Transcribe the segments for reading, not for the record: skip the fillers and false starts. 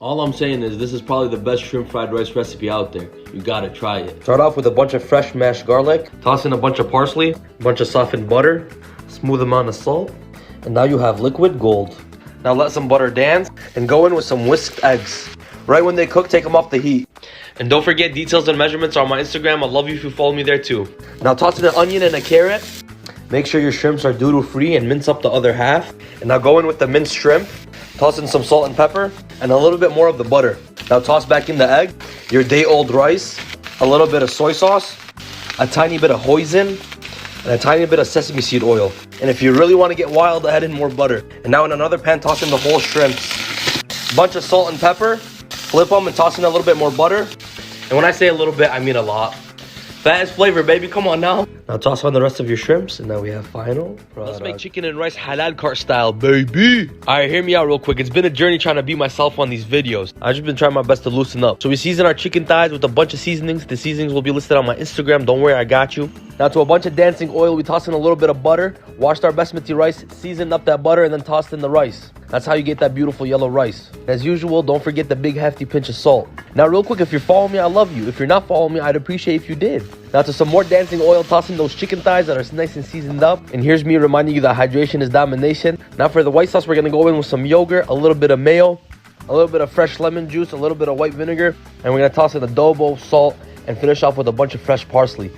All I'm saying is this is probably the best shrimp fried rice recipe out there. You gotta try it. Start off with a bunch of fresh mashed garlic. Toss in a bunch of parsley, a bunch of softened butter, smooth amount of salt. And now you have liquid gold. Now let some butter dance and go in with some whisked eggs. Right when they cook, take them off the heat. And don't forget, details and measurements are on my Instagram. I love you if you follow me there too. Now toss in an onion and a carrot. Make sure your shrimps are doodle free and mince up the other half. And now go in with the minced shrimp. Toss in some salt and pepper and a little bit more of the butter. Now toss back in the egg, your day-old rice, a little bit of soy sauce, a tiny bit of hoisin, and a tiny bit of sesame seed oil. And if you really want to get wild, add in more butter. And now in another pan, toss in the whole shrimps. Bunch of salt and pepper, flip them and toss in a little bit more butter. And when I say a little bit, I mean a lot. That is flavor, baby. Come on now. Now toss on the rest of your shrimps, and now we have final product. Let's make chicken and rice halal cart style, baby. All right, hear me out real quick. It's been a journey trying to be myself on these videos. I've just been trying my best to loosen up. So we season our chicken thighs with a bunch of seasonings. The seasonings will be listed on my Instagram. Don't worry, I got you. Now to a bunch of dancing oil, we toss in a little bit of butter. Washed our basmati rice, seasoned up that butter, and then tossed in the rice. That's how you get that beautiful yellow rice. As usual, don't forget the big hefty pinch of salt. Now real quick, if you're following me, I love you. If you're not following me, I'd appreciate if you did. Now to some more dancing oil, toss in those chicken thighs that are nice and seasoned up. And here's me reminding you that hydration is domination. Now for the white sauce, we're gonna go in with some yogurt, a little bit of mayo, a little bit of fresh lemon juice, a little bit of white vinegar, and we're gonna toss in adobo, salt, and finish off with a bunch of fresh parsley.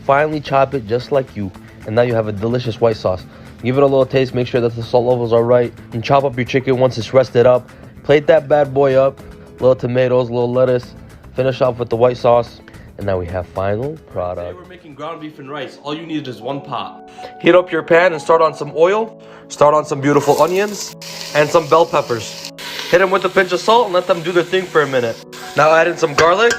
Finally chop it just like you, and now you have a delicious white sauce. Give it a little taste, make sure that the salt levels are right, and chop up your chicken once it's rested up. Plate that bad boy up, little tomatoes, little lettuce, finish off with the white sauce, and now we have final product. Today we're making ground beef and rice. All you need is one pot. Heat up your pan and start on some oil. Start on some beautiful onions and some bell peppers. Hit them with a pinch of salt and let them do their thing for a minute. Now add in some garlic,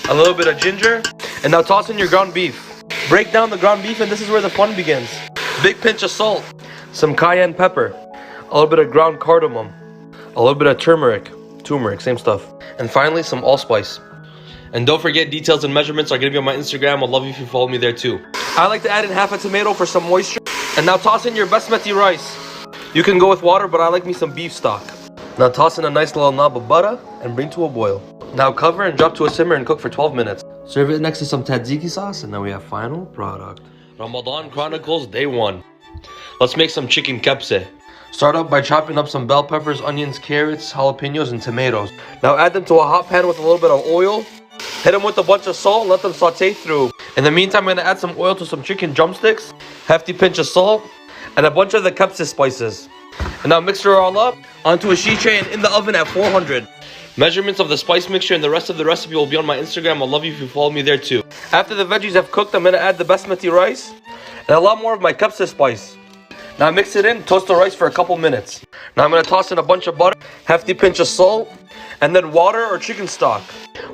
a little bit of ginger, and now toss in your ground beef. Break down the ground beef, and this is where the fun begins. Big pinch of salt, some cayenne pepper, a little bit of ground cardamom, a little bit of turmeric, same stuff, and finally some allspice. And don't forget, details and measurements are gonna be on my Instagram. I'll love you if you follow me there too. I like to add in half a tomato for some moisture. And now toss in your basmati rice. You can go with water, but I like me some beef stock. Now toss in a nice little knob of butter and bring to a boil. Now cover and drop to a simmer and cook for 12 minutes. Serve it next to some tzatziki sauce, and then we have final product. Ramadan Chronicles Day 1. Let's make some chicken kebse. Start up by chopping up some bell peppers, onions, carrots, jalapenos, and tomatoes. Now add them to a hot pan with a little bit of oil. Hit them with a bunch of salt and let them saute through. In the meantime, I'm going to add some oil to some chicken drumsticks, hefty pinch of salt, and a bunch of the kebse spices. And now mix it all up onto a sheet tray and in the oven at 400. Measurements of the spice mixture and the rest of the recipe will be on my Instagram. I'll love you if you follow me there too. After the veggies have cooked, I'm going to add the basmati rice and a lot more of my kebse spice. Now mix it in, toast the rice for a couple minutes. Now I'm going to toss in a bunch of butter, hefty pinch of salt, and then water or chicken stock.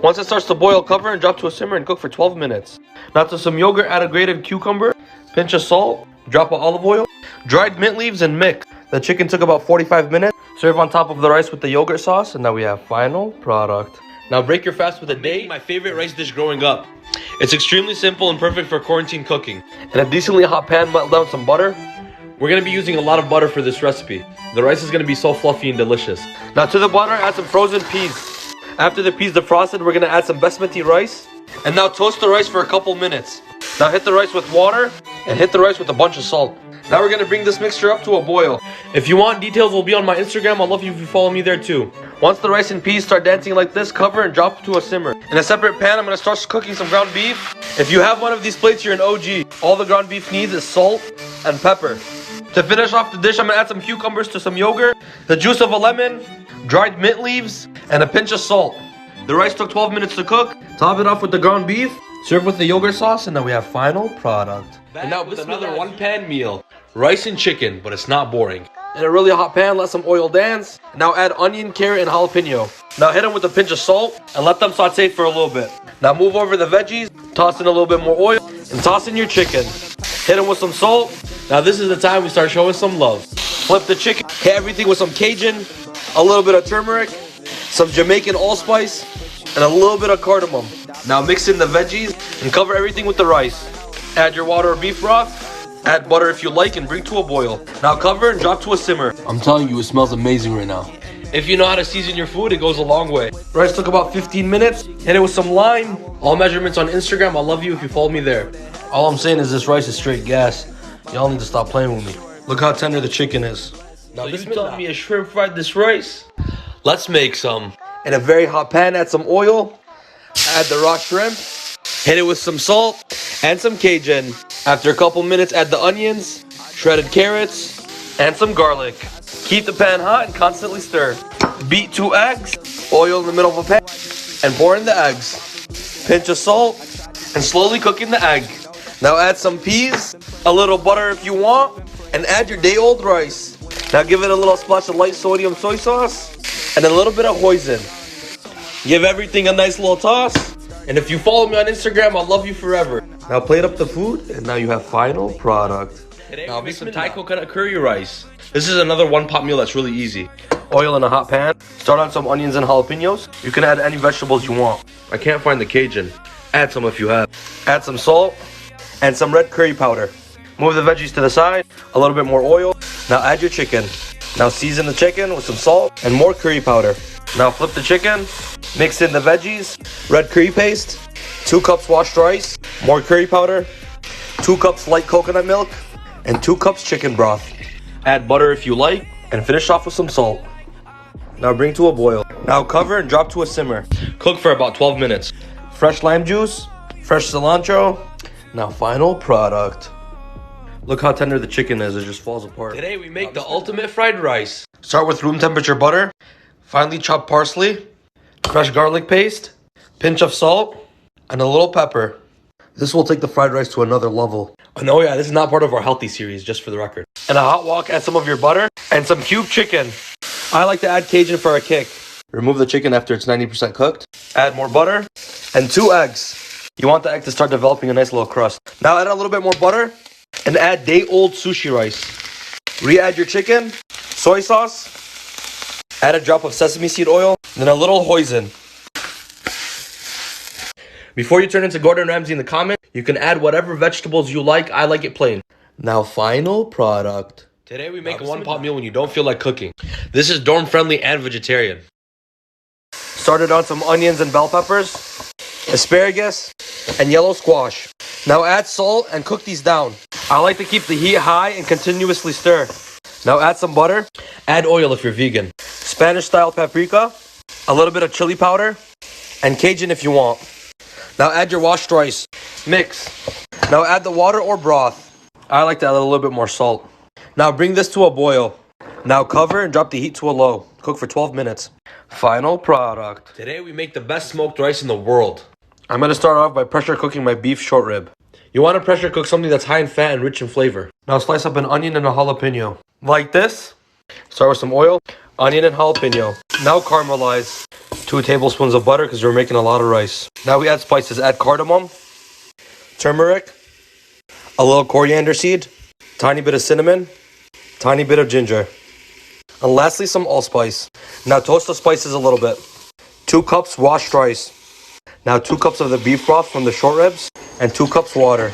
Once it starts to boil, cover and drop to a simmer and cook for 12 minutes. Now to some yogurt, add a grated cucumber, pinch of salt, drop of olive oil, dried mint leaves, and mix. The chicken took about 45 minutes. Serve on top of the rice with the yogurt sauce, and now we have final product. Now break your fast with a date. My favorite rice dish growing up. It's extremely simple and perfect for quarantine cooking. In a decently hot pan, melt down some butter. We're going to be using a lot of butter for this recipe. The rice is going to be so fluffy and delicious. Now to the butter, add some frozen peas. After the peas defrosted, we're going to add some basmati rice. And now toast the rice for a couple minutes. Now hit the rice with water and hit the rice with a bunch of salt. Now we're going to bring this mixture up to a boil. If you want, details will be on my Instagram. I'll love you if you follow me there too. Once the rice and peas start dancing like this, cover and drop to a simmer. In a separate pan, I'm going to start cooking some ground beef. If you have one of these plates, you're an OG. All the ground beef needs is salt and pepper. To finish off the dish, I'm going to add some cucumbers to some yogurt, the juice of a lemon, dried mint leaves, and a pinch of salt. The rice took 12 minutes to cook. Top it off with the ground beef. Serve with the yogurt sauce, and then we have final product. And now with another one-pan meal. Rice and chicken, but it's not boring. In a really hot pan, let some oil dance. Now add onion, carrot, and jalapeno. Now hit them with a pinch of salt and let them saute for a little bit. Now move over the veggies, toss in a little bit more oil, and toss in your chicken. Hit them with some salt. Now this is the time we start showing some love. Flip the chicken, hit everything with some Cajun, a little bit of turmeric, some Jamaican allspice, and a little bit of cardamom. Now mix in the veggies and cover everything with the rice. Add your water or beef broth. Add butter if you like and bring to a boil. Now cover and drop to a simmer. I'm telling you, it smells amazing right now. If you know how to season your food, it goes a long way. Rice took about 15 minutes. Hit it with some lime. All measurements on Instagram. I love you if you follow me there. All I'm saying is this rice is straight gas. Y'all need to stop playing with me. Look how tender the chicken is. Now so you telling me a shrimp fried this rice? Let's make some. In a very hot pan, add some oil. Add the raw shrimp. Hit it with some salt and some Cajun. After a couple minutes, add the onions, shredded carrots, and some garlic. Keep the pan hot and constantly stir. Beat 2 eggs, oil in the middle of a pan, and pour in the eggs. Pinch of salt, and slowly cook in the egg. Now add some peas, a little butter if you want, and add your day-old rice. Now give it a little splash of light sodium soy sauce, and a little bit of hoisin. Give everything a nice little toss, and if you follow me on Instagram, I'll love you forever. Now plate up the food, and now you have final product. Today now make some Thai coconut curry rice. This is another one-pot meal that's really easy. Oil in a hot pan. Start on some onions and jalapenos. You can add any vegetables you want. I can't find the Cajun. Add some if you have. Add some salt and some red curry powder. Move the veggies to the side. A little bit more oil. Now add your chicken. Now season the chicken with some salt and more curry powder. Now flip the chicken. Mix in the veggies. Red curry paste. 2 cups washed rice. More curry powder. 2 cups light coconut milk. And 2 cups chicken broth. Add butter if you like, and finish off with some salt. Now bring to a boil. Now cover and drop to a simmer. Cook for about 12 minutes. Fresh lime juice, fresh cilantro. Now final product. Look how tender the chicken is, it just falls apart. Today we make the ultimate fried rice. Start with room temperature butter, finely chopped parsley, fresh garlic paste, pinch of salt, and a little pepper. This will take the fried rice to another level. And oh yeah, this is not part of our healthy series, just for the record. In a hot wok, add some of your butter and some cubed chicken. I like to add Cajun for a kick. Remove the chicken after it's 90% cooked. Add more butter and 2 eggs. You want the egg to start developing a nice little crust. Now add a little bit more butter and add day-old sushi rice. Re-add your chicken, soy sauce, add a drop of sesame seed oil, then a little hoisin. Before you turn into Gordon Ramsay in the comment, you can add whatever vegetables you like. I like it plain. Now, final product. Today we make a one-pot meal when you don't feel like cooking. This is dorm-friendly and vegetarian. Started on some onions and bell peppers, asparagus, and yellow squash. Now add salt and cook these down. I like to keep the heat high and continuously stir. Now add some butter. Add oil if you're vegan. Spanish-style paprika, a little bit of chili powder, and Cajun if you want. Now add your washed rice. Mix. Now add the water or broth. I like to add a little bit more salt. Now bring this to a boil. Now cover and drop the heat to a low. Cook for 12 minutes. Final product. Today we make the best smoked rice in the world. I'm going to start off by pressure cooking my beef short rib. You want to pressure cook something that's high in fat and rich in flavor. Now slice up an onion and a jalapeno. Like this. Start with some oil, onion and jalapeno. Now caramelize. 2 tablespoons of butter because we're making a lot of rice. Now we add spices. Add cardamom, turmeric, a little coriander seed, tiny bit of cinnamon, tiny bit of ginger, and lastly some allspice. Now toast the spices a little bit. 2 cups washed rice. Now 2 cups of the beef broth from the short ribs and 2 cups water.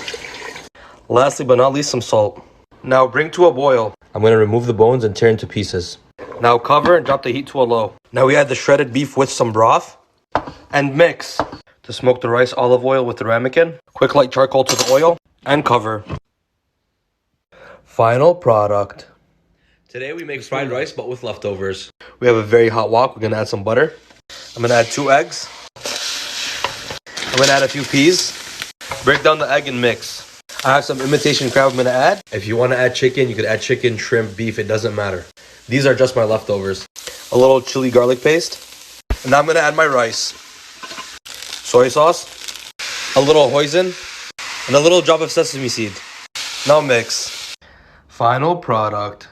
Lastly but not least, some salt. Now bring to a boil. I'm going to remove the bones and tear into pieces. Now cover and drop the heat to a low. Now we add the shredded beef with some broth and mix. To smoke the rice, olive oil with the ramekin, quick light charcoal to the oil, and cover. Final product. Today we make fried rice but with leftovers. We have a very hot wok. We're going to add some butter. I'm going to add 2 eggs. I'm going to add a few peas. Break down the egg and mix. I have some imitation crab I'm going to add. If you want to add chicken, you could add chicken, shrimp, beef. It doesn't matter. These are just my leftovers. A little chili garlic paste. And now I'm going to add my rice. Soy sauce. A little hoisin. And a little drop of sesame seed. Now mix. Final product.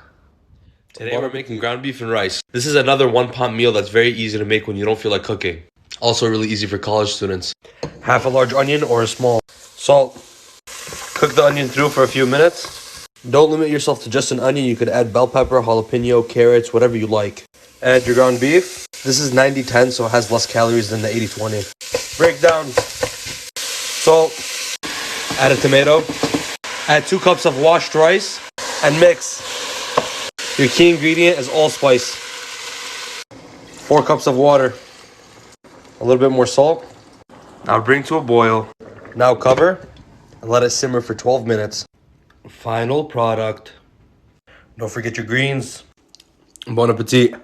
Today we're making ground beef and rice. This is another one-pot meal that's very easy to make when you don't feel like cooking. Also really easy for college students. Half a large onion or a small. Salt. Cook the onion through for a few minutes. Don't limit yourself to just an onion. You could add bell pepper, jalapeno, carrots, whatever you like. Add your ground beef. This is 90-10, so it has less calories than the 80-20. Break down. Salt. Add a tomato. Add 2 cups of washed rice and mix. Your key ingredient is allspice. 4 cups of water. A little bit more salt. Now bring to a boil. Now cover and let it simmer for 12 minutes. Final product. Don't forget your greens. Bon appetit.